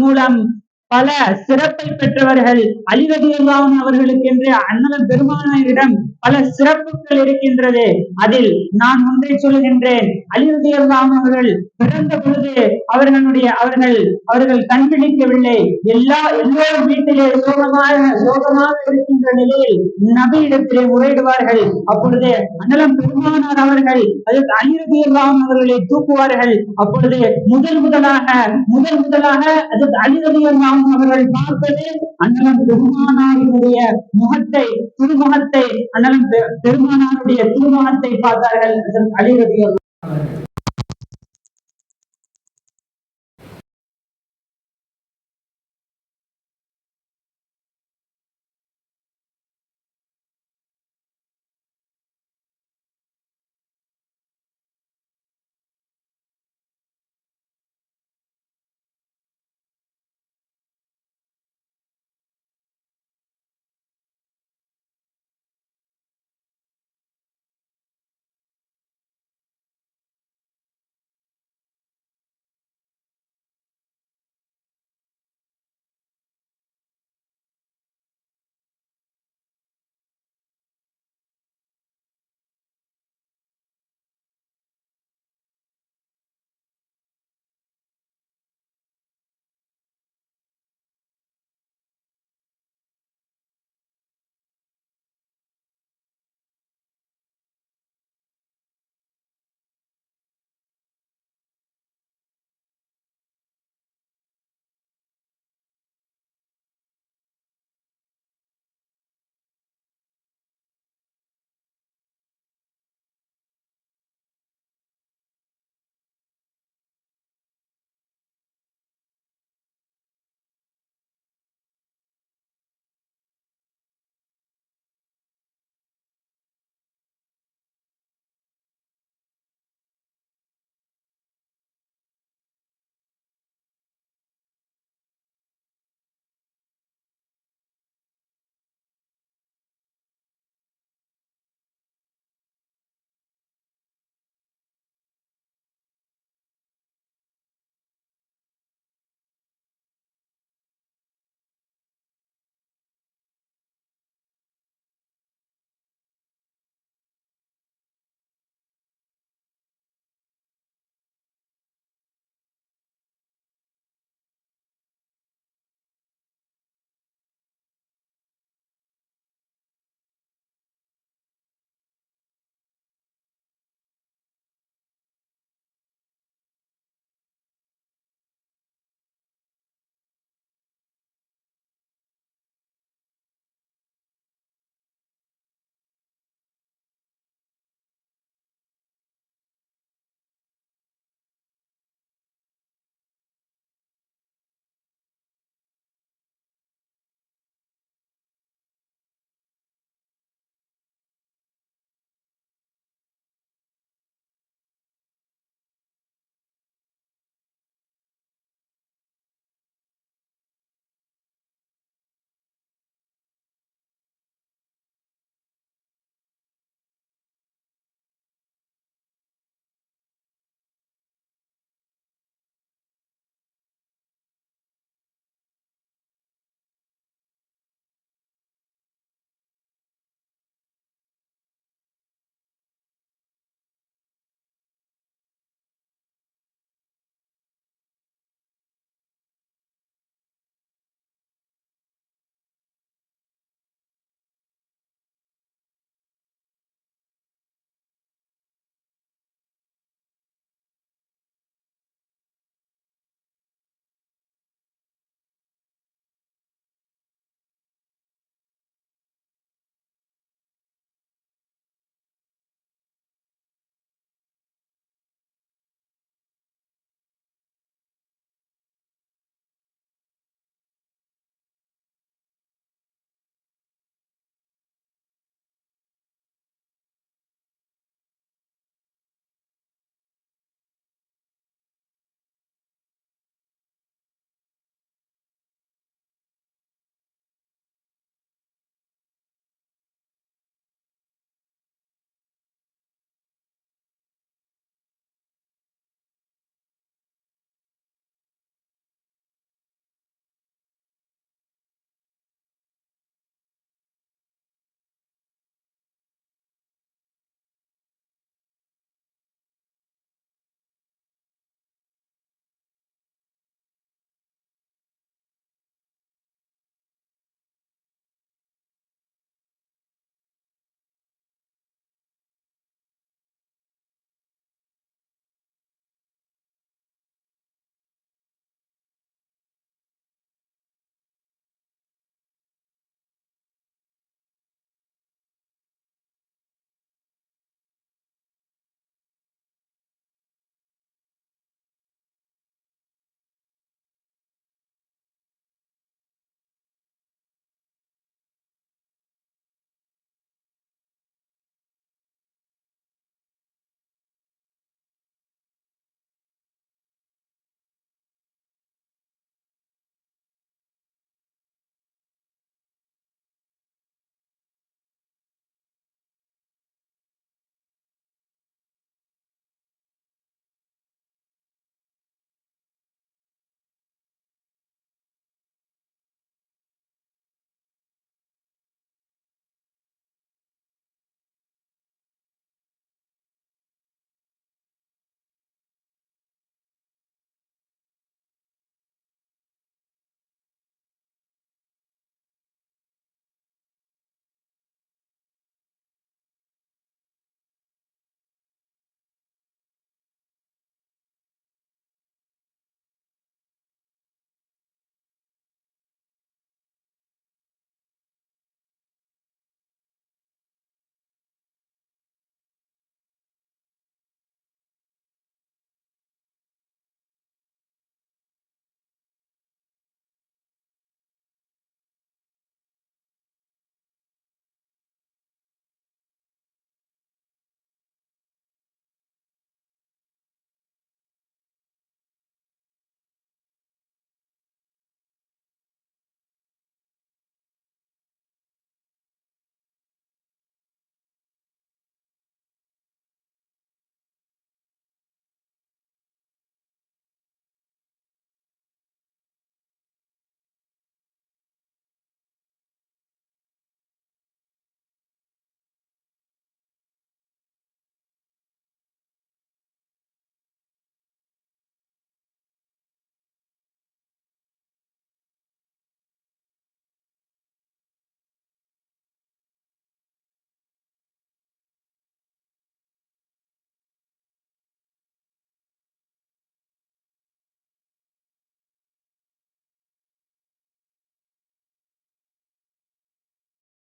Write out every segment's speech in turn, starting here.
மூலம் பல சிறப்பை பெற்றவர்கள். அலி ரலியல்லாஹு அவர்களுக்கென்று அண்ணல் பெருமானாரிடம் பல சிறப்புகள் இருக்கின்றது. அதில் நான் ஒன்றை சொல்கின்றேன். அலி ரலியல்லாஹு அவர்கள் பிறந்த பொழுது அவர்கள் கண் விழிக்கவில்லை. எல்லோரும் வீட்டிலே சோகமாக இருக்கின்ற நிலையில் நபியிடத்திலே முறையிடுவார்கள். அப்பொழுது அண்ணலம் பெருமானார் அவர்கள் அதற்கு அலி ரலியல்லாஹு அவர்களை தூக்குவார்கள். அப்பொழுது முதல் முதலாக அதற்கு அலி ரலியல்லாஹு அவர்கள் பார்ப்பது அண்ணலம் பெருமானாருடைய திருமுகத்தை அண்ணலம் பெருமானாருடைய திருமுகத்தை பார்த்தார்கள். அதற்கு அலி ரலியல்லாஹு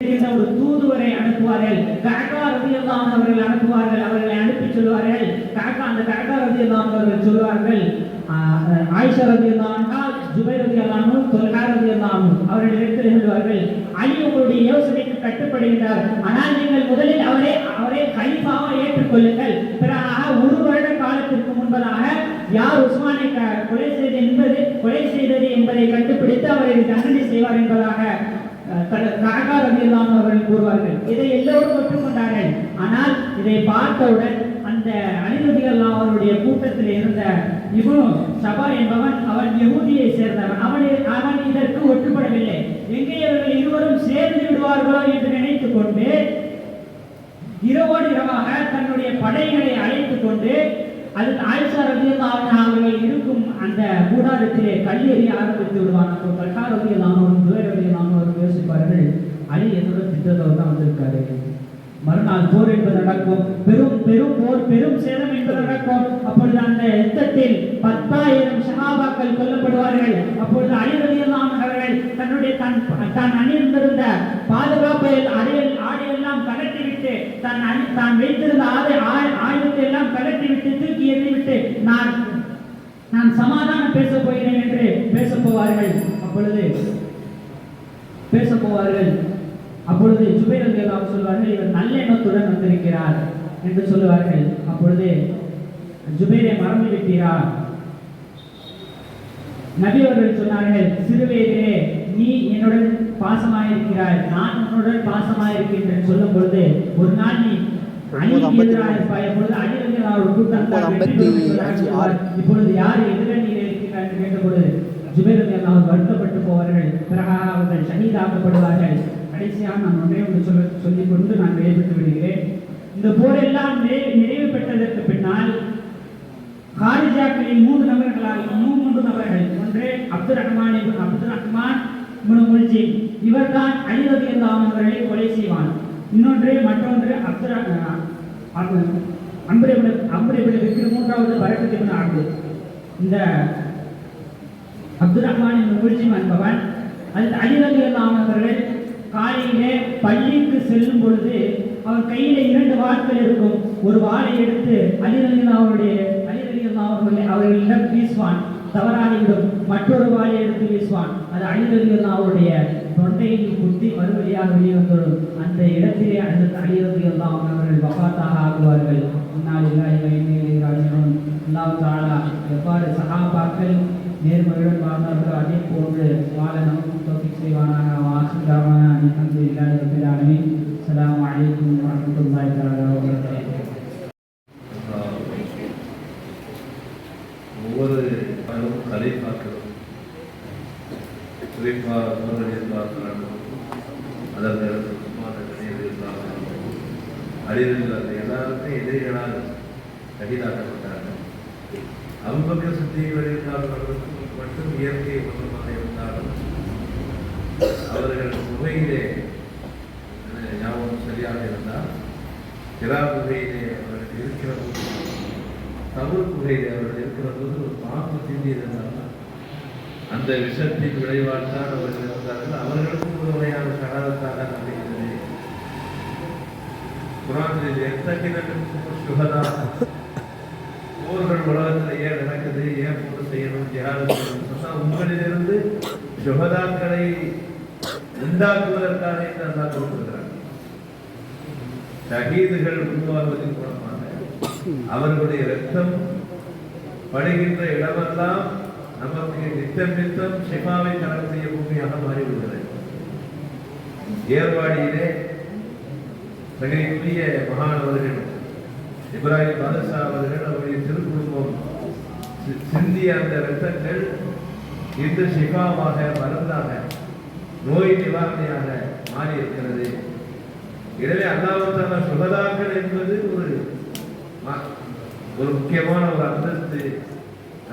ஒரு தூதுவரை அனுப்புவார்கள். கஅபா ரலியல்லாஹு அன்ஹு அவர்கள் அனுப்புவார்கள். அவர்களை அனுப்பி சொல்வார்கள். அந்த கஅபா ரலியல்லாஹு அன்ஹு அவர்கள் சொல்வார்கள், ஆயிஷா ரலியல்லாஹு அன்ஹா, ஜுபைர் ரலியல்லாஹு அன்ஹு, தொல்ஹா ரலியல்லாஹு அன்ஹு அவர்களிடத்தில் சொல்வார்கள், அலி உங்களுடைய யோசனைக்கு கட்டுப்படுகிறார். ஆனால் நீங்கள் முதலில் அவரை கலீஃபாவா ஏற்றுக்கொள்ளுங்கள். பிறகு ஒரு வருட காலத்திற்கு முன்பதாக யார் உஸ்மானை கொலை செய்தது என்பதை கண்டுபிடித்து அவரை தண்டனை செய்வார் என்பதாக கஅபா ரலியல்லாஹு அன்ஹு அவர்கள் கூறுவார்கள். இதை எல்லோரும் ஒற்றுக்கொண்டார்கள். ஆனால் இதை பார்த்தவுடன் அந்த அலி ரலியல்லாஹு அவருடைய கூட்டத்தில் இருந்த இப்னு சபா என்பவன், அவன் யஹூதியை சேர்ந்தவன். அவன் இதற்கு ஒற்றுப்படவில்லை. எங்கே அவர்கள் இருவரும் சேர்ந்து விடுவார்களோ என்று நினைத்துக் கொண்டு இரவோடு இரவாக தன்னுடைய படைகளை அழைத்துக் கொண்டு ஆயிஷா ரலியல்லாஹு அன்ஹா அவர்கள் இருக்கும் அந்த கூடாரத்திலே கல்லெறிய ஆரம்பித்து விடுவான். அப்போ தொல்ஹா ரலியல்லாஹு அன்ஹு, ஜுபைர் ரலியல்லாஹு அன்ஹு யோசிப்பார்கள், அலி என்னோட திட்டத்தோடு தான் வந்திருக்காரு. மறுநாள் போர் என்பது நடக்கும், பெரும் போர், பெரும் சேதம் என்பது நடக்கும். அப்பொழுது அந்த யுத்தத்தில் 10,000 சஹாபாக்கள் கொல்லப்படுவார்கள். அப்பொழுது அலி ரலியல்லாஹு அன்ஹு அவர்கள் தன்னுடைய தான் அணிந்திருந்த பாதுகாப்பு ஆடையெல்லாம் கலட்டிவிட்டு, தான் வைத்திருந்த ஆயுதத்தை எல்லாம் கலட்டிவிட்டு தூக்கி எறிந்துவிட்டு நான் சமாதானம் பேச போகிறேன் என்று அப்பொழுது ஜுபைர் ரலியல்லாஹு அன்ஹு சொல்வார்கள், இவர் நல்ல எண்ணத்துடன் வந்திருக்கிறார் என்று சொல்லுவார்கள். அப்பொழுது ஜுபைரை மறந்து விட்டீரா? நபி அவர்கள் சொன்னார்கள், சிறுவயதிலே நீ என்னுடன் பாசமாயிருக்கிறாய், நான் உன்னுடன் பாசமாயிருக்கின்றேன் சொல்லும் பொழுது ஒரு நாள் நீ இப்பொழுது யார் எதிரணியில் இருக்கிறார் என்று கேட்டபொழுது ஜுபைர் ரலியல்லாஹு அன்ஹு வருத்தப்பட்டு போவார்கள். பிறகு அவர்கள் ஷஹீதாக்கப்படுவார்கள். கடைசியாக நான் ஒன்று சொல்லிக் கொண்டு நான் விடைபெற்று விடுகிறேன். இந்த போரெல்லாம் நிறைவு பெற்றதற்கு பின்னால் ஹாரிஜாக்களின் 3 நபர்கள், ஒன்று அப்துல் ரஹ்மான் இப்னு முல்ஜிம், இவர்தான் அலி ரலியல்லாஹு அன்ஹு அவர்களை கொலை செய்வான். மற்றொன்று மூன்றாவது பரக்கத் இப்னு அப்து. இந்த அப்துல் ரஹ்மான் இப்னு முல்ஜிம் என்பவன் அலி ரலியல்லாஹு அன்ஹு அவர்கள் காலையிலே பள்ளிக்கு செல்லும் பொழுது அவர் கையில 2 வாட்கள் இருக்கும். ஒரு வாளை எடுத்து அலி ரலியல்லாஹு அவர்களிடம் வீசுவான், தவறாகிவிடும். மற்றொரு வாளை எடுத்து வீசுவான், அது அலி ரலியல்லாஹு அவருடைய தொண்டையில் குத்தி மறுபடியாக வெளியே வந்துவிடும். அந்த இடத்திலே அந்த அலி ரலியல்லாஹு அவர்கள் வஃபாத்தாக ஆகுவார்கள். அல்லாஹ் தஆலா எவ்வாறு சஹாபாக்கள் நேர்மையுடன் வாழ்ந்தார்களோ அதே போன்று வாழ நமக்கு தௌஃபீக் செய்வானாக. வாசிதாவான அல்ஹம்துலில்லாஹி ரப்பில் ஆலமீன். அஸ்ஸலாமு அலைக்கும் வரஹ்மத்துல்லாஹி தஆலா வபரகாத்துஹு. ஒவ்வொரு கலைப்பாக்களும் குறிப்பாக அதற்கு அழிவுகள் எல்லாருக்கும் எதிரிகளால் கைதாக்கப்பட்டார்கள். அபூபக்கர் சித்திக் ரலியல்லாஹு மட்டும் இயற்கை ஒன்றுமாக இருந்தாலும் அவர்கள் குகையிலே ஞாபகம் சரியாக இருந்தால் கிரா குகையிலே அவர்கள் இருக்கிற போது, தபூர் குகையிலே அவர்கள் இருக்கிற போது ஒரு பாம்பு தீண்டியிருந்தார்கள். அந்த விஷத்தின் விளைவால் தான் அவர்கள் இருந்தார்கள். அவர்களுக்கும் ஒரு வகையான சகாதத்தாக நம்பிக்கிறது. குர்ஆனில் எத்தகினக்கும் சுஹதா, போர்கள் உலகத்தில் ஏன் நடக்குது, ஏன் போர் செய்யணும், ஜிஹாத் செய்யணும் சொன்னால் உங்களிலிருந்து சுஹதாக்களை உண்டாக்குவதற்காக என்று அல்லாஹ் கொடுத்திருக்கிறார். ஷஹீதுகள் உருவாகுவதன் மூலமாக அவர்களுடைய ரத்தம் படுகின்ற இடமெல்லாம் நமக்கு நித்தம் ஷிஃபாவை தரக்கூடிய பூமியாக மாறிவிடுகிறது. ஏர்வாடியிலே மிகக்குரிய மகானவர்கள் இப்ராஹிம் பாதுஷா அவர்கள் அவருடைய திருக்குடும்பம் சிந்திய அந்த இரத்தங்கள் இன்று ஷிஃபாவாக, மருந்தாக, நோய் நிவாரணையாக மாறி இருக்கிறது. எனவே அல்லாஹ் தஆலா சுஹதாக்கள் என்பது ஒரு முக்கியமான ஒரு அந்தஸ்து.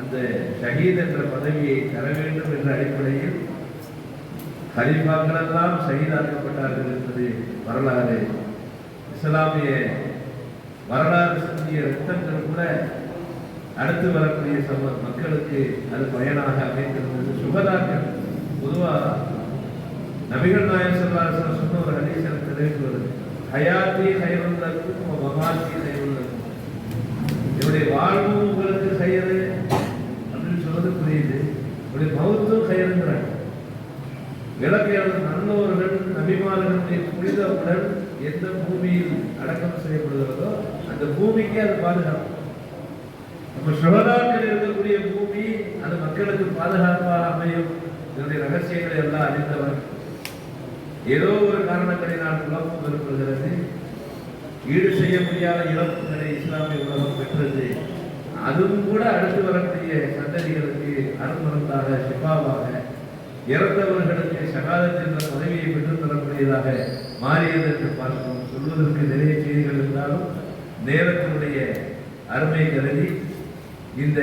அந்த ஷஹீத் என்ற பதவியை தர வேண்டும் என்ற அடிப்படையில் கலீஃபாக்கள் எல்லாம் ஷஹீதாக்கப்பட்டார்கள் என்பது வரலாறு. இஸ்லாமிய வரலாறு சிந்திய இரத்தங்கள் கூட அடுத்து வரக்கூடிய மக்களுக்கு அது பயனாக அமைந்திருந்தது. சுகதாக்கள் பொதுவாக நபிகள் நாயகம் ஸல்லல்லாஹு அலைஹி வஸல்லம் சொன்ன ஒரு ஹதீஸ் எனக்கு நினைவுக்கு வருது. ஹயாத்தி கைருல் லக்கும் வ மமாத்தி கைருல் லக்கும். என்னுடைய வாழ்வும் உங்களுக்கு கயிறு அப்படின்னு சொல்றது புரியுது. உடைய மௌத்தும் கயிறுங்கிறாங்க. விளக்கையாளர் நல்லோர்கள் நபிமார்களுடைய புனித உடல் எந்த பூமியில் அடக்கம் செய்யப்படுகிறதோ அந்த பூமிக்கு அது பாதுகாப்பு. நம்ம சுகதாக்கள் இருக்கக்கூடிய பூமி அது மக்களுக்கு பாதுகாப்பாக அமையும். இதனுடைய ரகசியங்களை எல்லாம் அறிந்தவர். ஏதோ ஒரு காரணங்களினால் குழப்பம் ஏற்படுகிறது. ஈடு செய்ய முடியாத இழப்புகளை இஸ்லாமிய உலகம் பெற்றது. அதுவும் கூட அடுத்து வரக்கூடிய சந்ததிகளுக்கு அருமருந்தாக ஷிஃபாவாக இறந்தவர்களுக்கு ஷஹாதத் என்ற பதவியை பெற்றுத் தரக்கூடியதாக மாறியது என்று பார்க்கிறோம். சொல்வதற்கு நிறைய செய்திகள் இருந்தாலும் நேரத்தினுடைய அருமை கருதி இந்த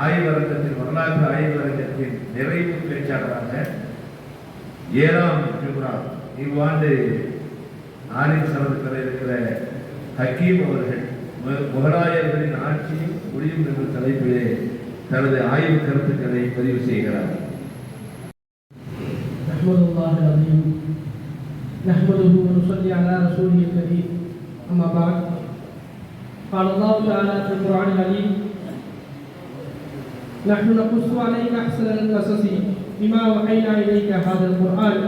ஆய்வரங்கத்தின் வரலாற்று ஆய்வரங்கத்தின் நிறைவு பேச்சாளராக 7ஆம் ஜும்ஆ இவ்வாண்டு ஆரின் சனது பெற இருக்கிற ஹக்கீம் அவர்கள் முகலாயர்களின் ஆட்சியும் முடியும் என்ற தலைப்பிலே தனது ஆய்வு கருத்துக்களை பதிவு செய்கிறார். نحمده ونصلي على رسوله الكريم أما بعد قال الله تعالى في القرآن العظيم نحن نقص عليك أحسن القصص بما أوحينا إليك هذا القرآن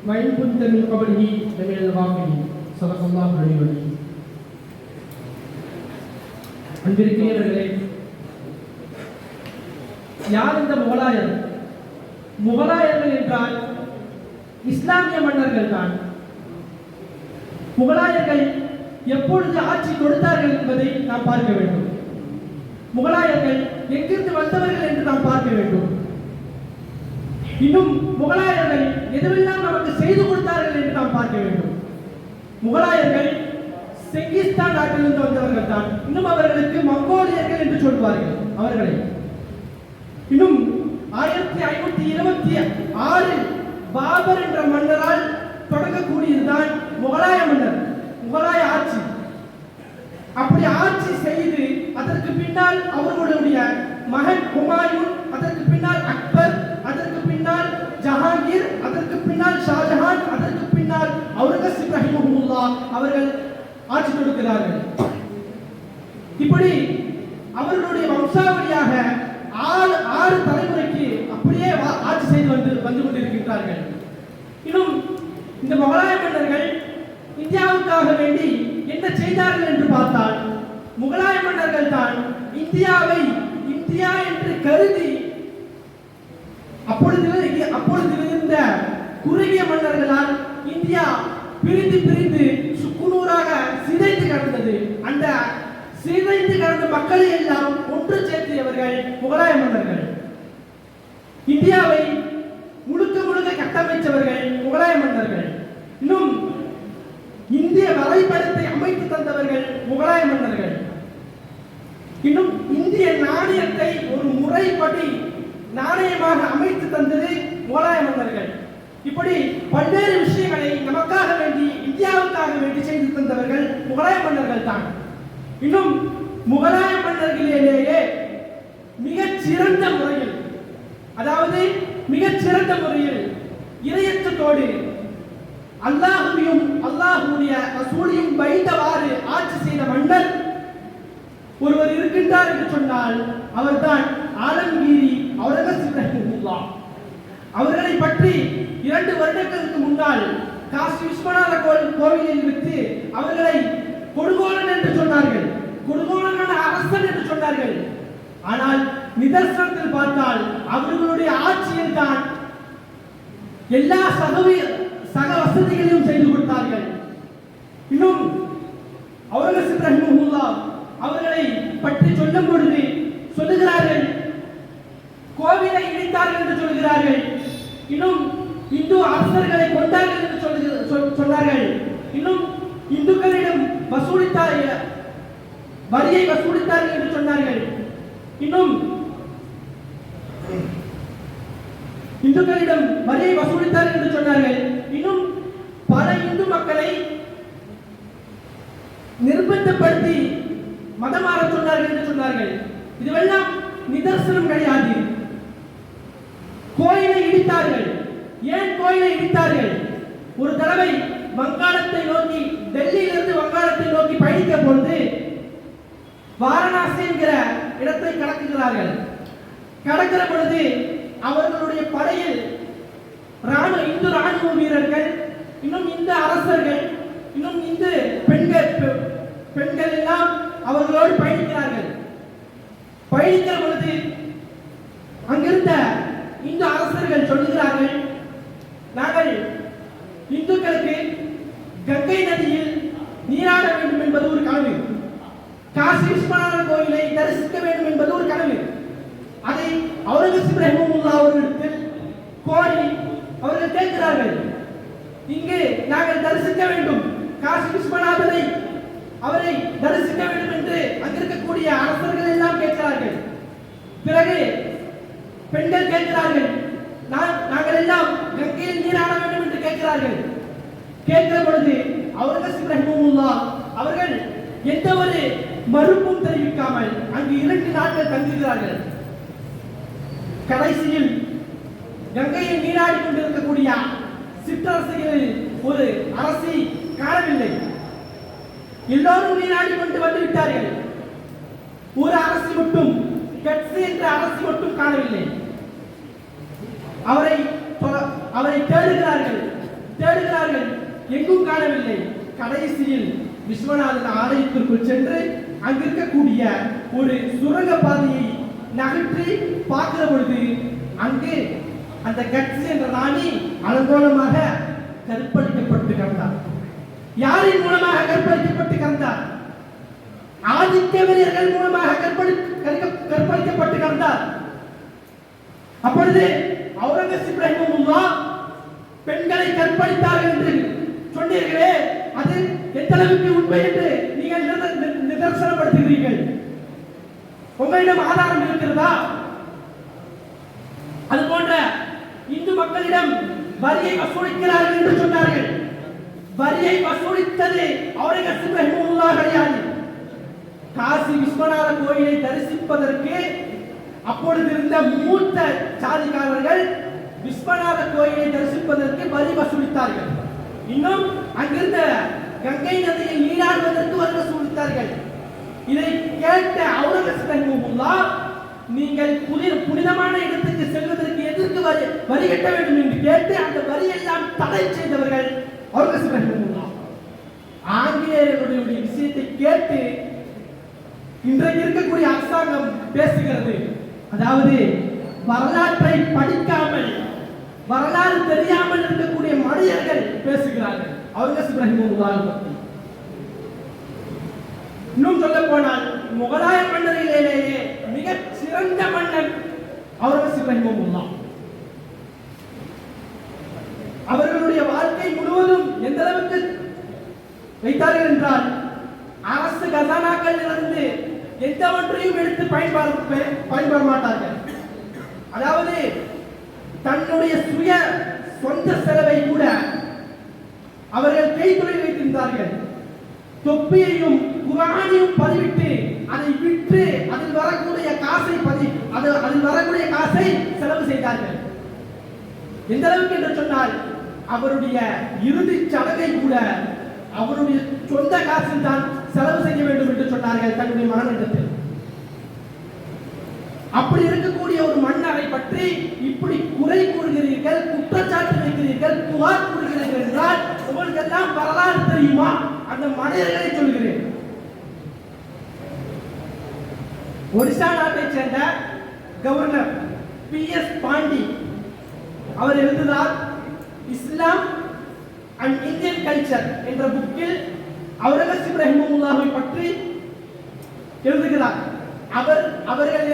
وإن كنت من قبله لمن الغافلين صدق الله العلي العظيم. அன்பிற்குரியவர்களே, யார் இந்த முகலாயர்? முகலாயர்கள் என்றால் இஸ்லாமிய மன்னர்கள் தான். முகலாயர்கள் எப்பொழுது ஆட்சி கொடுத்தார்கள் என்பதை நாம் பார்க்க வேண்டும். முகலாயர்கள் எங்கிருந்து வந்தவர்கள் என்று நாம் பார்க்க வேண்டும். இன்னும் முகலாயர்கள் எதுவெல்லாம் நமக்கு செய்து கொடுத்தார்கள் என்று நாம் பார்க்க வேண்டும். முகலாயர்கள் செங்கிஸ்தான் நாட்டிலிருந்து வந்தவர்கள் தான். இன்னும் அவர்களுக்கு மங்கோலியர்கள் என்று சொல்வார்கள் அவர்களை. இன்னும் 1526 பாபர் என்ற மன்னரால் தொடங்கக்கூடியதுதான் முகலாய மன்னர், முகலாய ஆட்சி. அப்படி ஆட்சி செய்து அதற்கு பின்னால் அவர்களுடைய மகன் ஹுமாயூன், அதற்கு பின்னால் அக்பர், அதற்கு பின்னால் ஜஹாங்கீர், அதற்கு பின்னால் ஷாஜஹான், அதற்கு பின்னால் அவுரங்கசீப் ரஹிமஹுல்லாஹ் அவர்கள் ஆட்சி கொடுக்கிறார்கள். இப்படி அவர்களுடைய வம்சாவளியாக 6 தலைமுறைக்கு அப்படியே ஆட்சி செய்து வந்து கொண்டிருக்கின்றார்கள். இன்னும் இந்த முகலாய மன்னர்கள் இந்தியாவுக்காக வேண்டி என்ன செய்தார்கள் என்று பார்த்தால், முகலாய மன்னர்கள் தான் இந்தியாவை இந்தியா என்று கருதி அப்பொழுது இருந்த குறுகிய மன்னர்களால் இந்தியா பிரிந்து சுக்குநூறாக சிதைந்து கிடந்தது. அந்த சிதைந்து கிடந்த மக்களை எல்லாம் ஒன்று சேர்த்தியவர்கள் முகலாய மன்னர்கள். இந்தியாவை முழுக்க கட்டமைச்சவர்கள் முகலாய மன்னர்கள். இன்னும் இந்திய வரைபடத்தை அமைத்து தந்தவர்கள் முகலாய மன்னர்கள். இன்னும் இந்திய நாணயத்தை ஒரு முறைப்படி நாணயமாக அமைத்து தந்தது முகலாய மன்னர்கள். இப்படி பல்வேறு விஷயங்களை நமக்காக வேண்டி இந்தியாவுக்காக வேண்டி செய்து தந்தவர்கள் முகலாய மன்னர்கள் தான். இன்னும் முகலாய மன்னர்களிலேயே மிகச்சிறந்த முறையில், அதாவது மிகச்சிறந்த முறையில் இறையற்றத்தோடு அல்லாஹ்வையும் அல்லாஹ்வுடைய ரசூலையும் பயந்தவாறு ஆட்சி செய்த மன்னர் ஒருவர் இருக்கின்றார் என்று சொன்னால் அவர்தான் ஆலம்கீரி அவுரங்கசீப் ரஹிமஹுல்லாஹ். அவர்களை பற்றி 2 வருடங்களுக்கு முன்னால் காசி விஸ்வநாத கோவிலில் வைத்து அவர்களை கொடுங்கோலன் என்று சொன்னார்கள், கொடுங்கோலனான அரசன் என்று சொன்னார்கள். ஆனால் நிதர்சனத்தில் பார்த்தால் அவர்களுடைய ஆட்சியில் தான் எல்லா சக வசதிகளையும் செய்து கொடுத்தார்கள். இன்னும் அவுரங்கசீப் ரஹிமஹுல்லாஹ் அவர்களை பற்றி சொல்லும் பொழுது சொல்லுகிறார்கள், கோவிலை இடித்தார்கள் என்று சொல்கிறார்கள். இன்னும் இந்து அரசர்களை கொண்டார்கள் என்று சொன்னார்கள். இன்னும் இந்துக்களிடம் வரியை வசூலித்தார்கள் என்று சொன்னார்கள். இன்னும் இந்துக்களிடம் வரியை வசூலித்தார்கள் என்று சொன்னார்கள். இன்னும் பல இந்து மக்களை நிர்பந்தப்படுத்தி மதம் மாற சொன்னார்கள் என்று சொன்னார்கள். இதுவெல்லாம் நிதர்சனம் கிடையாது. கோயிலை இடித்தார்கள். ஏன் கோயிலை இடித்தார்கள்? ஒரு தடவை வங்காளத்தை நோக்கி, டெல்லியிலிருந்து வங்காளத்தை நோக்கி பயணித்த பொழுது வாரணாசி என்கிற இடத்தை கடக்குகிறார்கள். கடக்கிற பொழுது அவர்களுடைய படையில் இந்து ராணுவ வீரர்கள், இன்னும் இந்த அரசர்கள், இன்னும் இந்த பெண்கள் எல்லாம் அவர்களோடு பயணிக்கிறார்கள். பயணிக்கிற பொழுது அங்கிருந்த இந்து அரசர்கள் சொல்லுகிறார்கள், நாங்கள் இந்துக்களுக்கு கங்கை நதியில் நீராட வேண்டும் என்பது ஒரு கனவு, காசி விஸ்வநாதர் கோயிலை தரிசிக்க வேண்டும் என்பது ஒரு கனவு. அதை அவுரங்கசீப் ரஹ்மத்துல்லாஹி அவர்களிடத்தில் கோரி அவர்கள் கேட்கிறார்கள், இங்கு நாங்கள் தரிசிக்க வேண்டும், காசி விஸ்வநாதரை அவரை தரிசிக்க வேண்டும் என்று அங்கிருக்கக்கூடிய அரசர்கள் எல்லாம் கேட்கிறார்கள். பிறகு பெண்கள் கேட்கிறார்கள், நாங்கள் எல்லாம் கங்கையில் நீராட வேண்டும் என்று கேட்கிறார்கள். கேட்கிற பொழுது அவுரங்கசீப் ரஹ்மத்துல்லாஹி அவர்கள் எந்த ஒரு மறுப்பும் தெரிவிக்காமல் அங்கு 2 நாட்கள் தங்குகிறார்கள். கடைசியில் கங்கையில் நீராடி கொண்டிருக்கக்கூடிய சிற்றரசுகளில் ஒரு அரசி காணவில்லை. எல்லோரும் நீராடி கொண்டு வந்து விட்டார்கள். ஒரு அரசி மட்டும், கட்சி என்ற அரசி மட்டும் காணவில்லை. அவரை தேடுகிறார்கள், எங்கும் காணவில்லை. கடைசியில் விஸ்வநாதன் ஆலயத்திற்குள் சென்று அங்கிருக்கக்கூடிய ஒரு சுரங்க பாதையை நகற்றி பார்க்கிற பொழுது அங்கு அந்த கட்சி என்ற ராணி அலங்கோலமாக கற்பழிக்கப்பட்டு கிடந்தார். யாரின் மூலமாக கற்பழிக்கப்பட்டு கிடந்தார்? ஆதித்ய வீரர்கள் மூலமாக கற்பழிக்கப்பட்டு கிடந்தார். அப்பொழுது அவுரங்கசீப் ரஹ்மத்துல்லாஹி பெண்களை கற்பழித்தார்கள் என்று சொன்னீர்களே, அது எந்த அளவுக்கு உண்மை என்று நீங்கள் நிதர்சனப்படுத்துகிறீர்கள்? உங்களிடம் ஆதாரம் இருக்கிறதா? அது போன்ற இந்து மக்களிடம் வரியை வசூலிக்கிறார்கள் என்று சொன்னார்கள். வரியை வசூலித்தது அவுரங்கசீப் ரஹ்மத்துல்லாஹி கிடையாது. காசி விஸ்வநாத கோயிலை தரிசிப்பதற்கு அப்பொழுது இருந்த மூத்த சாதிக்காரர்கள் விஸ்வநாத கோயிலை தரிசிப்பதற்கு வரி வசூலித்தார்கள். இன்னும் அங்கிருந்த கங்கை நதியில் நீராடுவதற்கு வரி வசூலித்தார்கள். இதை கேட்ட அவுரங்கசீப் ரஹ்மத்துல்லாஹி, நீங்கள் புனிதமான இடத்துக்கு செல்வதற்கு எதற்கு வரி கட்ட வேண்டும் என்று கேட்டு அந்த வரியெல்லாம் தடை செய்தவர்கள் அவுரங்கசீப் ரஹ்மத்துல்லாஹி. ஆங்கிலேயர்களுடைய விஷயத்தை கேட்டு இன்றைக்கு இருக்கக்கூடிய அரசாங்கம் பேசுகிறது. அதாவது வரலாற்றை படிக்காமல், வரலாறு தெரியாமல் இருக்கக்கூடிய மனிதர்கள் பேசுகிறார்கள் அவுரங்கசீப் ரஹ்மத்துல்லாஹி பற்றி. இன்னும் சொல்ல போனால் முகலாய மன்னர்களிலேயே மிக சிறந்த மன்னன் அவுரங்கசீப் ரஹ்மத்துல்லாஹி. அவர்களுடைய வாழ்க்கை முழுவதும் எந்த அளவுக்கு வைத்தார்கள் என்றால், அரசு கசானாக்கள் இருந்து எந்த ஒன்றையும் எடுத்து பயன்பட மாட்டார்கள். அதாவது தன்னுடைய சொந்த செலவை கூட அவர்கள் கைத்தொழில் வைத்திருந்தார்கள். தொப்பியையும் குரானையும் பதிவிட்டு அதை விற்று அதில் வரக்கூடிய காசை செலவு செய்தார்கள். எந்த அளவுக்கு என்று சொன்னால், அவருடைய இறுதி சடங்கை கூட அவருடைய சொந்த காசில் தான் செலவு செய்ய வேண்டும் என்று சொன்னார்கள் தன்னுடைய மகனிடத்தில். அப்படி இருக்கக்கூடிய ஒரு மன்னரை பற்றி இப்படி குறை கூறுகிறீர்கள், குற்றச்சாட்டு வைக்கிறீர்கள், புகார் கூறுகிறீர்கள் என்றால் உங்களுக்கு எல்லாம் வரலாறு தெரியுமா? அந்த மனிதர்களை சொல்கிறேன். ஒடிசா நாட்டை சேர்ந்த கவர்னர் PS பாண்டி அவர் எழுதினார் இஸ்லாம் அண்ட் இந்தியன் கல்ச்சர் என்ற புக்கில் அவுரங்கசீப் ரஹ்மத்துல்லாஹி பற்றி எழுதுகிறார். அவர்கள்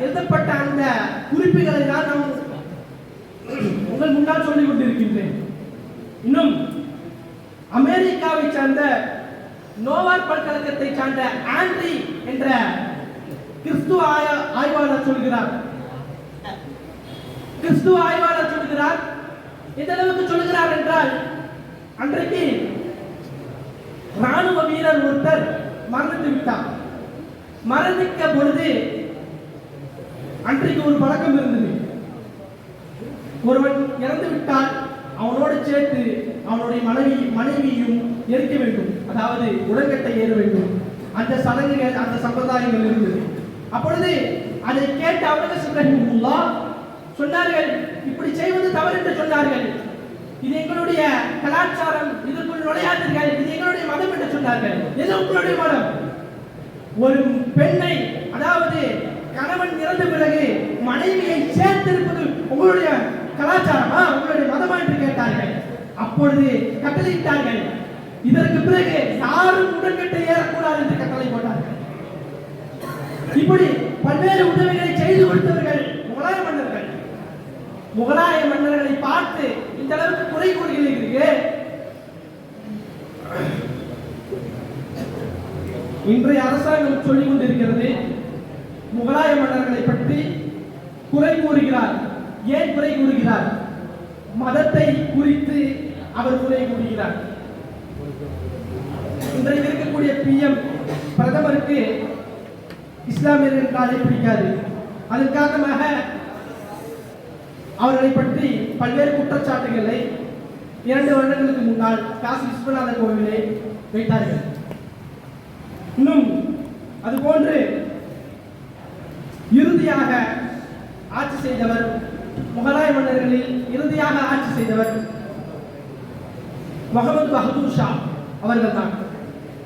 எழுதப்பட்ட அந்த குறிப்புகளை தான் நான் உங்கள் முன்னால் சொல்லிக் கொண்டிருக்கின்றேன். இன்னும் அமெரிக்காவை சார்ந்த நோவார்க் பல்கலைக்கழகத்தை சார்ந்த ஆண்ட்ரி என்ற கிறிஸ்துவ ஆய்வாளர் சொல்கிறார். எந்த அளவுக்கு சொல்கிறார் என்றால், அன்றைக்கு ராணுவ வீரர் ஒருத்தர் மரணித்து விட்டார். மரணிக்க பொழுது அன்றைக்கு ஒரு பழக்கம் இருந்தது. ஒருவன் இறந்து விட்டால் அவனோடு சேர்த்து அவனுடைய மனைவியையும் எரிக்க வேண்டும், அதாவது உடன்கட்டை ஏற வேண்டும். அந்த சடங்குகள், அந்த சம்பிரதாயங்கள் இருந்தது. அப்பொழுது அதை கேட்ட அவர்கள் சொன்னார்கள், இப்படி செய்வது தவறு என்று சொன்னார்கள். இது எங்களுடைய கலாச்சாரம், இதற்குள் நுழையாதீர்கள், இது எங்களுடைய மதம் என்று சொன்னார்கள். எது உங்களுடைய மதம்? ஒரு பெண்ணை, அதாவது கணவன் இறந்த பிறகு மனைவியை சேர்த்திருப்பது உங்களுடைய கலாச்சாரமா, உங்களுடைய மதமா என்று கேட்டார்கள். அப்பொழுது கட்டளையிட்டார்கள், இதற்கு பிறகு யாரும் உடன்கட்டை ஏறக்கூடாது என்று கட்டளை போட்டார்கள். இப்படி பல்வேறு உதவிகளை செய்து கொடுத்தவர்கள் முகலாய மன்னர்கள். முகலாய மன்னர்களை பார்த்து இந்த அளவுக்கு குறை கூறுகிறீர்கள். இன்றைய அரசாங்கம் சொல்லிக் கொண்டிருக்கிறது, முகலாய மன்னர்களை பற்றி குறை கூறுகிறார். ஏன் குறை கூறுகிறார்? மதத்தை குறித்து அவர் குறை கூறுகிறார். இன்றைக்கு இருக்கக்கூடிய PM பிரதமருக்கு இஸ்லாமியர்கள் என்றாலே பிடிக்காது. அதன் காரணமாக அவர்களை பற்றி பல்வேறு குற்றச்சாட்டுகளை 2 வருடங்களுக்கு முன்னால் காசி விஸ்வநாதர் கோவிலை வைத்தார்கள். இன்னும் அதுபோன்று இறுதியாக ஆட்சி செய்தவர், முகலாய மன்னர்களில் இறுதியாக ஆட்சி செய்தவர் முகமது பகதூர் ஷா அவர்கள் தான்.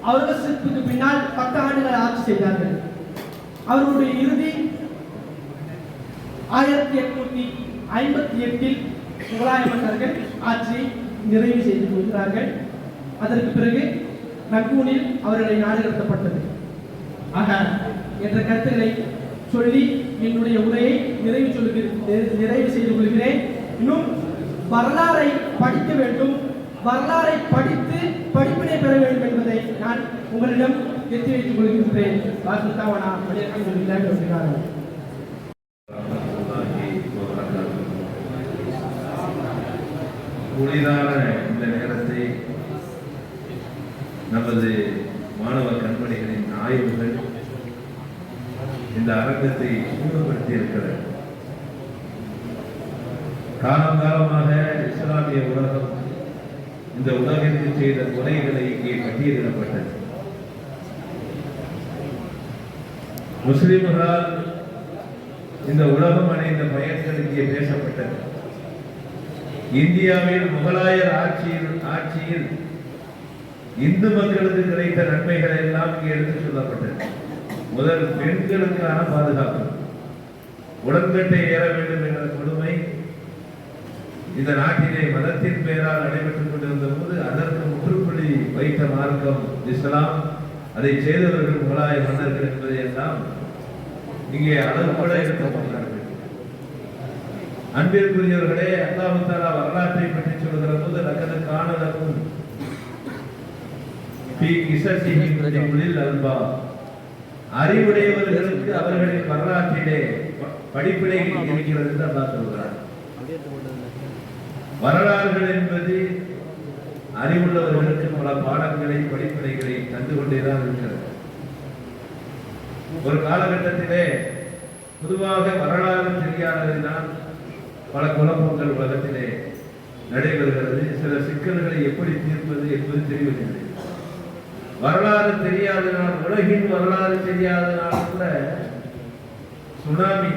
அவுரங்கசீப்புக்கு பின்னால் 10 ஆண்டுகள் ஆட்சி செய்தார்கள். அவர்களுடைய இறுதி 1858 முகலாய மன்னர்கள் ஆட்சியை நிறைவு செய்து கொள்கிறார்கள். அதற்கு பிறகு ரங்கூனில் அவர்களை நாடு கடத்தப்பட்டது. ஆக என்ற கருத்துக்களை சொல்லி என்னுடைய உரையை நிறைவு செய்து கொள்கிறேன். இன்னும் வரலாறை படிக்க வேண்டும், வரலாறை படித்து படிப்பினை பெற வேண்டும் என்பதை நான் உங்களிடம் எத்தி வைத்துக் கொள்கின்றேன். புனிதான இந்த நேரத்தை நமது மாணவ கண்மணிகளின் ஆய்வுகள் இந்த அரங்கத்தை சூழப்படுத்தி இருக்கிறது. காலங்காலமாக இஸ்லாமிய உலகம் இந்த உலகிற்கு செய்த கொலைகளை இங்கே பட்டியலிடப்பட்டது. முஸ்லிம்களால் இந்த உலகம் அடைந்த பயன்கள் இங்கே பேசப்பட்டது. இந்தியாவில் முகலாயர் ஆட்சியில் இந்து மக்களுக்கு கிடைத்த நன்மைகள் எல்லாம் இங்கே எடுத்துச் சொல்லப்பட்டது. முதல் பெண்களுக்கான பாதுகாப்பு, உடன்கட்டை ஏற வேண்டும் என்ற கொடுமை இந்த நாட்டிலே மதத்தின் பெயரால் நடைபெற்றுக் கொண்டிருந்த போது அதற்கு முற்றுப்புள்ளி வைத்த மார்க்கம் இஸ்லாம். அதை செய்தவர்கள் முகலாய மன்னர்கள் என்பதை எல்லாம் இங்கே அளவுபட எடுத்துக்கொண்டார்கள். அன்பிற்குரியவர்களே, அல்லாஹ் தஆலா வரலாற்றை பற்றி சொல்கிற போது லக்கத் கான லக்கும் ஃபீ கிஸஸிஹிம் உலில் அல்பாப், அறிவுடையவர்களுக்கு அவர்களின் வரலாற்றிலே படிப்பினை இருக்கிறது என்று அல்லாஹ் சொல்கிறார். வரலாறுகள் என்பது அறிவுள்ளவர்களுக்கு பல பாடங்களை படிப்பினைகளை தந்து கொண்டேதான் இருக்கிறது. ஒரு காலகட்டத்திலே பொதுவாக வரலாறு தெரியாததினால் பல குழப்பங்கள் உலகத்திலே நடைபெறுகிறது. சில சிக்கல்களை எப்படி தீர்ப்பது என்பது தெரிவதில்லை. வரலாறு தெரியாதனால், உலகின் வரலாறு தெரியாதனால் கூட சுனாமி,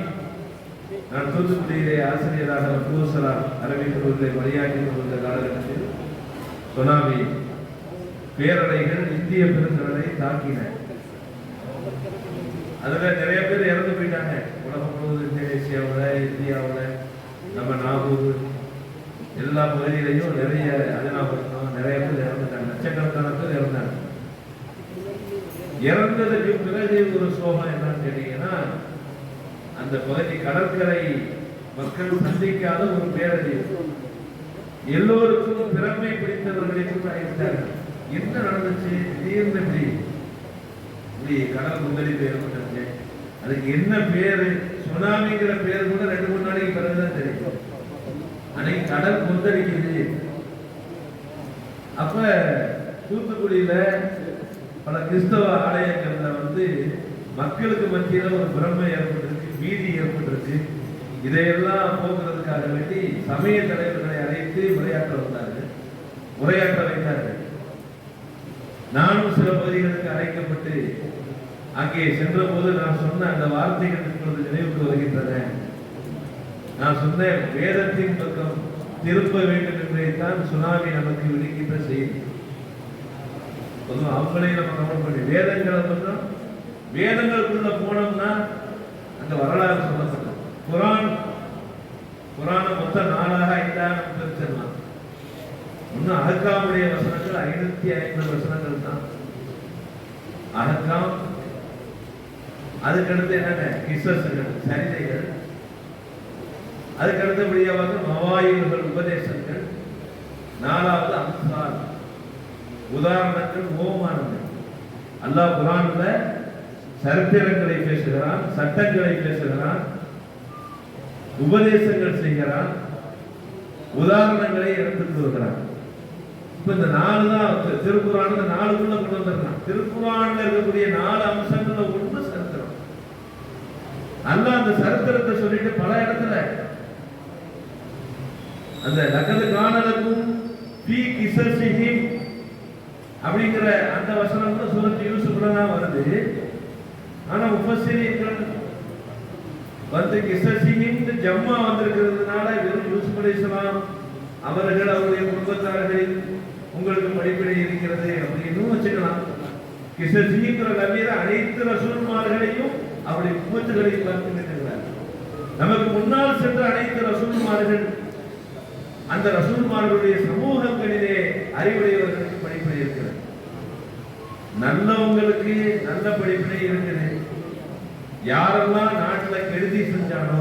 நான் தூத்துக்குடியிலே ஆசிரியராக புதுசலாம் அரபிக் கல்லூரியிலே பணியாற்றி கொண்டிருந்த காலகட்டத்தில் சுனாமி பேரலைகள் இந்திய பெருங்கடலை தாக்கின. அதுல நிறைய பேர் இறந்து போயிட்டாங்க. உலகம் முழுவதும் இந்தோனேசியாவில், இந்தியாவில், நம்ம நாகூர் எல்லா பகுதியிலையும் நிறைய அதினாபுரம் நிறைய பேர் இறந்துட்டாங்க. லட்சக்கணக்கான பேர் இறந்தாங்க. இறந்ததுக்கு பிறகு ஒரு சோகம் என்னன்னு கேட்டீங்கன்னா, அந்த பகுதி கடற்கரை மக்கள் சந்திக்காத ஒரு பேரழிவு. எல்லோருக்கும் திறமை பிடித்தவர்களுக்கும் ஆகிவிட்டார்கள். என்ன நடந்துச்சு? திடீர்னு இப்படி கடல் கொந்தளிப்பு ஏற்பட்டுச்சு. அதுக்கு என்ன பேரு? சுனாமிங்கிற பேர் கூட 2-3 நாளைக்கு பிறகுதான் தெரியும். அன்னைக்கு கடல் கொந்தளிக்குது. அப்ப தூத்துக்குடியில பல கிறிஸ்தவ ஆலயங்கள்ல மக்களுக்கு மத்தியில ஒரு பிரமை ஏற்பட்டிருக்கு, பீதி ஏற்பட்டிருக்கு. இதையெல்லாம் போக்குறதுக்காக வேண்டி சமய தலைவர்களை அழைத்து வைத்து உரையாற்ற வைத்தார்கள். நானும் சில பகுதிகளுக்கு அழைக்கப்பட்டு அங்கே சென்ற போது நான் சொன்ன அந்த வார்த்தைகள் இப்பொழுது நினைவுக்கு வருகின்றன. நான் சொன்னேன், வேதத்தின் பக்கம் திருப்ப வேண்டும் என்பதைத்தான் சுனாமி நமக்கு விடுக்கின்ற செய்தி. அவங்களே நம்ம கவனம் பண்ணி வேதங்களை பக்கம் வேதங்களுக்குள்ள போனோம்னா அந்த வரலாறு சொல்லப்பட்டது. குரான மொத்தம் 4 பிரிச்சிடலாம். இன்னும் அகக்காமுடைய வசனங்கள் 550 வசனங்கள் தான். அகக்காம், அதுக்கடுத்து என்னங்க கிஸ்ஸஸ்கள், சரிதைகள், அதுக்கடுத்தபடியாக மவாயில்கள், உபதேசங்கள், 4வது அம்சால், உதாரணங்கள், ஓமானங்கள். அல்லாஹ் குர்ஆன்ல சரித்திரங்களை பேசுகிறான், சட்டங்களை பேசுகிறான், உபதேசங்கள் செய்கிறான், உதாரணங்களை எடுத்துட்டு வருகிறான். இப்ப இந்த 4 தான் திருக்குர்ஆன் 4க்குள்ள கொண்டு வந்திருக்கான். திருக்குர்ஆன்ல இருக்கக்கூடிய 4 அம்சங்கள்ல ஒன்று சரித்திரம். அல்லாஹ் அந்த சரித்திரத்தை சொல்லிட்டு பல இடத்துல அந்த லகது கானலக்கும் ஃபீ கிஸஸிஹிம் அப்படிங்கிற அந்த வசனம் கூட சூரத் யூசுஃப்ல தான் வருது. ஆனா முஃபஸ்ஸிரீன்கள் வந்து கிஸஸிஹிம் ஜம்மா வந்திருக்கிறதுனால வெறும் யூசுப் அலைஹிஸ்ஸலாம் அவர்கள் அவருடைய குடும்பத்தார்கள் உங்களுக்கு படிப்பினை இருக்கிறது அப்படின்னு வச்சுக்கலாம். கிஸஸிஹிம்ங்கிற லமீர் அனைத்து ரசூல்மார்களையும் அவருடைய உம்மத்துகளையும் பார்த்து நிற்கிறார். நமக்கு முன்னால் சென்ற அனைத்து ரசூல்மார்கள் அந்த ரசூல்மார்களுடைய சமூகங்களிலே அறிவுடையவர்களுக்கு படிப்பினை இருக்கிறது. நல்லவங்களுக்கு நல்ல படிப்பினை இருக்குது. யாரெல்லாம் நாட்டில் கெடுதி செஞ்சானோ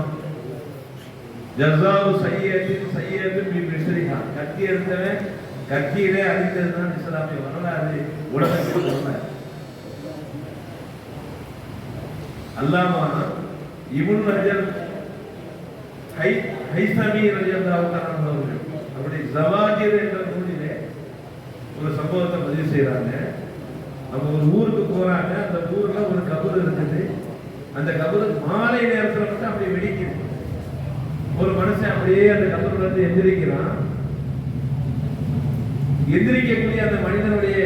ஜஸாவு சையத்தின் மிஸ்ரிஹா, கத்தி எடுத்தவன் கத்தியிலே அடித்தது தான் இஸ்லாமிய வரலாறு. உலகத்தில் வரலாறு. அல்லாமா இப்னு ஹஜர் ஹைஸமி ரலியல்லாஹு தஆலா அவர்கள் அப்படி ஜவாஜிர் என்ற நூலிலே ஒரு சம்பவத்தை பதிவு செய்யறாங்க. அவங்க ஒரு ஊருக்கு போறாங்க. அந்த ஊர்ல ஒரு கபர் இருக்குது. அந்த கபரு மாலை நேரத்துல மட்டும் அப்படியே வெடிக்குது. ஒரு மனுஷன் அப்படியே அந்த கபர்ல இருந்து எந்திரிக்கிறான். எந்திரிக்கக்கூடிய அந்த மனிதனுடைய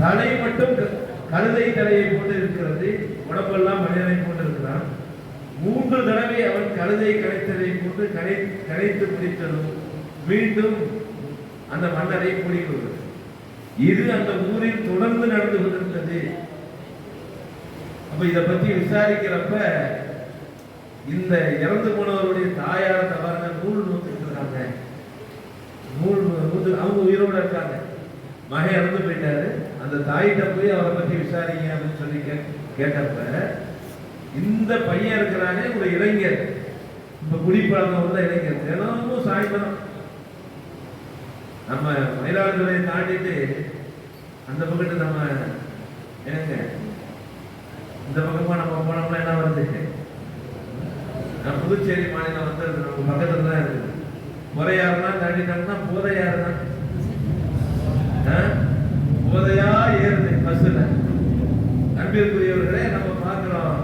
தலை மட்டும் கழுதை தலையை போட்டு இருக்கிறது. உடம்பெல்லாம் மனிதனை போட்டு இருக்கிறான். 3 தடவை அவன் கழுதை கரைத்ததை போட்டு கரைத்து பிடித்ததும் மீண்டும் அந்த மன்னரை கூடிக்கொள்வது. இது அந்த ஊரில் தொடர்ந்து நடந்து கொண்டிருந்தது. அப்ப இதை பத்தி விசாரிக்கிறப்ப இந்த இறந்து போனவருடைய தாயார் தவறான நூல் நூத்திருக்கிறாங்க. அவங்க உயிரோட இருக்காங்க. மகன் இறந்து போயிட்டாரு. அந்த தாயிட்ட போய் அவரை பத்தி விசாரிங்க அப்படின்னு சொல்லி கேட்டப்ப இந்த பையன் இருக்கிறானே ஒரு இளைஞர், இப்ப குடிப்பழக்கம் உள்ள இளைஞர், தினமும் சாயந்தரம் நம்ம மயிலாடுதுறை தாண்டிட்டு அந்த பக்கத்து நம்ம ஏங்க இந்த பக்கமா நம்ம போனோம்னா என்ன வருது? நான் புதுச்சேரி மாநிலம் வந்து நம்ம பக்கத்துல தான் இருக்குது. முறையாருன்னா தாண்டிட்டோம்னா போதையாரு தான். போதையா ஏறுது பஸ்ல. அன்பிற்குரியவர்களே, நம்ம பார்க்கிறோம்.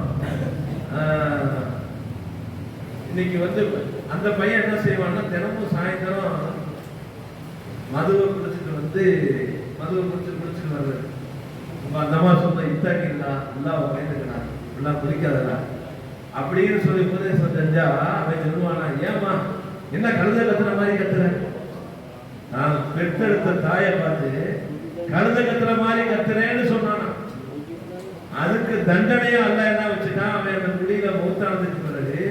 இன்னைக்கு வந்து அந்த பையன் என்ன செய்வான்னா தினமும் சாயந்தரம் மதுவை குடிச்சிட்டு வர்றது. அந்த அம்மா சொன்ன இத்தாக்கிங்களா எல்லாம் பயந்துக்கிறான், எல்லாம் குடிக்காதா அப்படின்னு சொல்லி உபதேசம் செஞ்சா அவன் சொல்லுவானா, ஏமா என்ன கழுதை கத்துற மாதிரி கத்துற? நான் பெற்றெடுத்த தாயை பார்த்து கழுதை கத்துற மாதிரி கத்துறேன்னு சொன்னானா. அதுக்கு தண்டனையா அல்ல என்ன வச்சுட்டான், அவன் அந்த குடியில மூத்தானதுக்கு பிறகு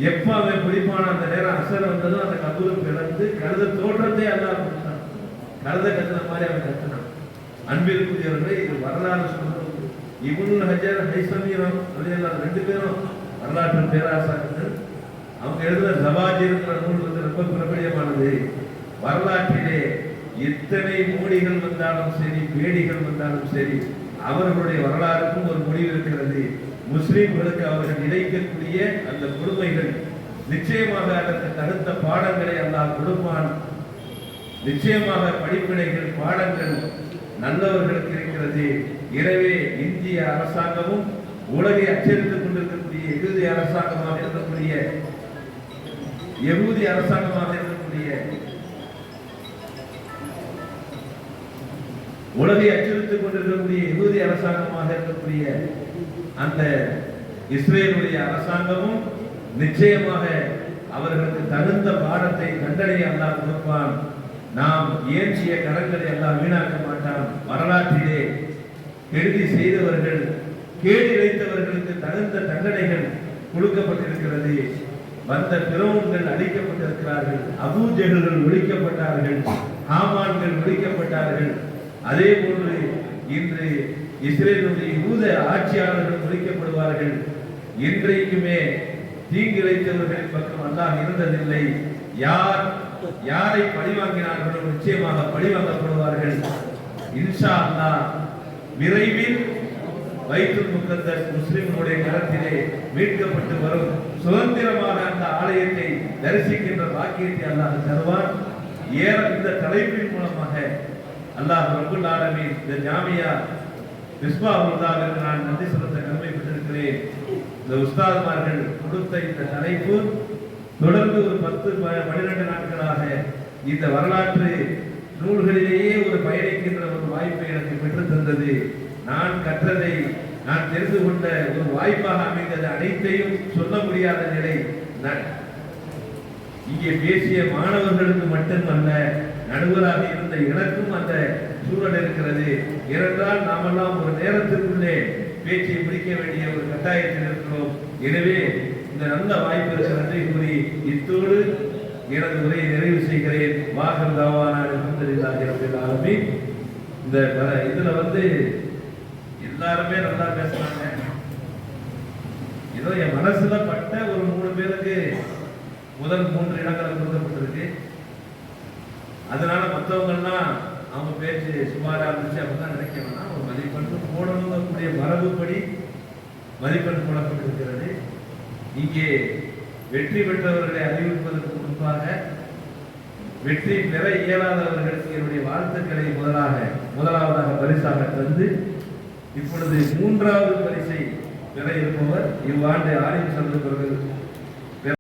எப்ப அவன் குடிப்பான அந்த நேரம் அசர் வந்ததும் அந்த கபூரை பிளந்து கழுத தோற்றத்தை எல்லாம் கொடுத்தான். கழுத கத்துன மாதிரி அவன் கத்துனான். அன்பிற்குரியவர்களே, இது வரலாறு சொல்றது. இப்னு ஹஜர் ஹைஸமி ரலியல்லாஹு 2 பேரும் வரலாற்று பேராசாரியர்கள். அவங்க எழுதுற ஜவாஜிர்ங்கிற நூல் வந்து ரொம்ப பிரபலியமானது. வரலாற்றிலே எத்தனை மோடிகள் வந்தாலும் சரி, பேடிகள் வந்தாலும் சரி, அவர்களுடைய வரலாறுக்கும் ஒரு முடிவு இருக்கிறது. முஸ்லிம்களுக்கு அவர்கள் இணைக்கக்கூடிய அந்த கொடுமைகள் நிச்சயமாக அதற்கு தகுந்த பாடங்களை அல்லாஹ் கொடுப்பான். நிச்சயமாக படிப்பினைகள், பாடங்கள் நல்லவர்களுக்கு இருக்கிறது. எனவே இந்திய அரசாங்கமும் உலகை அச்சரித்துக் கொண்டிருக்கக்கூடிய இறுதி அரசாங்கமாக இருக்கக்கூடிய யகூதி அரசாங்கமாக இருக்கக்கூடிய, உலகை அச்சுறுத்திக் கொண்டிருக்கக்கூடிய யகூதி அரசாங்கமாக இருக்கக்கூடிய அந்த இஸ்ரேலுடைய அரசாங்கமும் நிச்சயமாக அவர்களுக்கு தகுந்த பாடத்தை தண்டனை அல்லாஹ் கொடுப்பான். நாம் ஏற்றிய கரங்களை எல்லாம் வீணாக்க மாட்டான். வரலாற்றிலே கெடுதி செய்தவர்கள், கேடு இழைத்தவர்களுக்கு தகுந்த தண்டனைகள் கொடுக்கப்பட்டிருக்கிறது. வந்த பிறவுன்கள் அழிக்கப்பட்டிருக்கிறார்கள், அபூஜெகல்கள் ஒழிக்கப்பட்டார்கள், ஹாமான்கள் ஒழிக்கப்பட்டார்கள். அதே போன்று இன்று இஸ்ரேலுடைய யூத ஆட்சியாளர்கள் ஒழிக்கப்படுவார்கள். இன்றைக்குமே தீங்கிழைத்தவர்களின் பக்கம் அல்லாஹ் இருந்ததில்லை. யாரை பழிவாங்கினார்களோ நிச்சயமாக பழிவாங்கப்படுவார்கள். இன்ஷா அல்லாஹ் விரைவில் பைத்துல் முகத்தஸ் முஸ்லிம்களுடைய கரத்திலே மீட்கப்பட்டு வரும். சுதந்திரமாக அந்த ஆலயத்தை தரிசிக்கின்ற பாக்கியத்தை அல்லாஹ் தருவான். இந்த தலைப்பின் மூலமாக அல்லாஹ் ரப்பல் ஆலமீன் இந்த ஜாமியா மிஸ்பாஹுல்லாஹ்விற்கு நான் நன்றி செலுத்த கடமைப்பட்டிருக்கிறேன். இந்த உஸ்தாத்மார்கள் கொடுத்த இந்த தலைப்பு தொடர்ந்து ஒரு 10-12 நாட்களாக இந்த வரலாற்று நூல்களிலேயே ஒரு பயணிக்கின்ற ஒரு வாய்ப்பை எனக்கு பெற்று தந்தது. நான் கற்றதை, நான் தெரிந்து கொண்ட ஒரு வாய்ப்பாக அமைந்தது. அனைத்தையும் சொல்ல முடியாத நிலை. இங்கே பேசிய மாணவர்களுக்கு மட்டுமல்ல, நடுவராக இருந்த எனக்கும் அந்த சூழல் இருக்கிறது. ஏனென்றால் நாமெல்லாம் ஒரு நேரத்திற்குள்ளே பேச்சை முடிக்க வேண்டிய ஒரு கட்டாயத்தில் இருக்கிறோம். எனவே இந்த நல்ல வாய்ப்பிற்கு நன்றி கூறி இத்தோடு எனது உரையை நிறைவு செய்கிறேன். வாகர் தாவான அல்ஹம்துலில்லாஹி ரப்பில் ஆலமீன். இந்த இதுல எல்லாருமே நல்லா பேசுறாங்க. ஏதோ என் மனசுல பட்ட ஒரு 3 பேருக்கு முதல் 3 இடங்கள் கொடுக்கப்பட்டிருக்கு. அதனால மற்றவங்கெல்லாம் அவங்க பேச்சு சுமாரா இருந்துச்சு அப்படிதான் நினைக்க வேணாம். ஒரு மதிப்பெண் போடணுங்கக்கூடிய மரபுப்படி மதிப்பெண் போடப்பட்டிருக்கிறது. இங்கே வெற்றி பெற்றவர்களை அறிவிப்பதற்கு முன்பாக வெற்றி பெற இயலாதவர்களுக்கு என்னுடைய வாழ்த்துக்களை முதலாவதாக பரிசாக தந்து, இப்பொழுது 3வது பரிசை பெற இருப்பவர் இவ்வாண்டு ஆலிம் சந்தர்ப்பர்கள்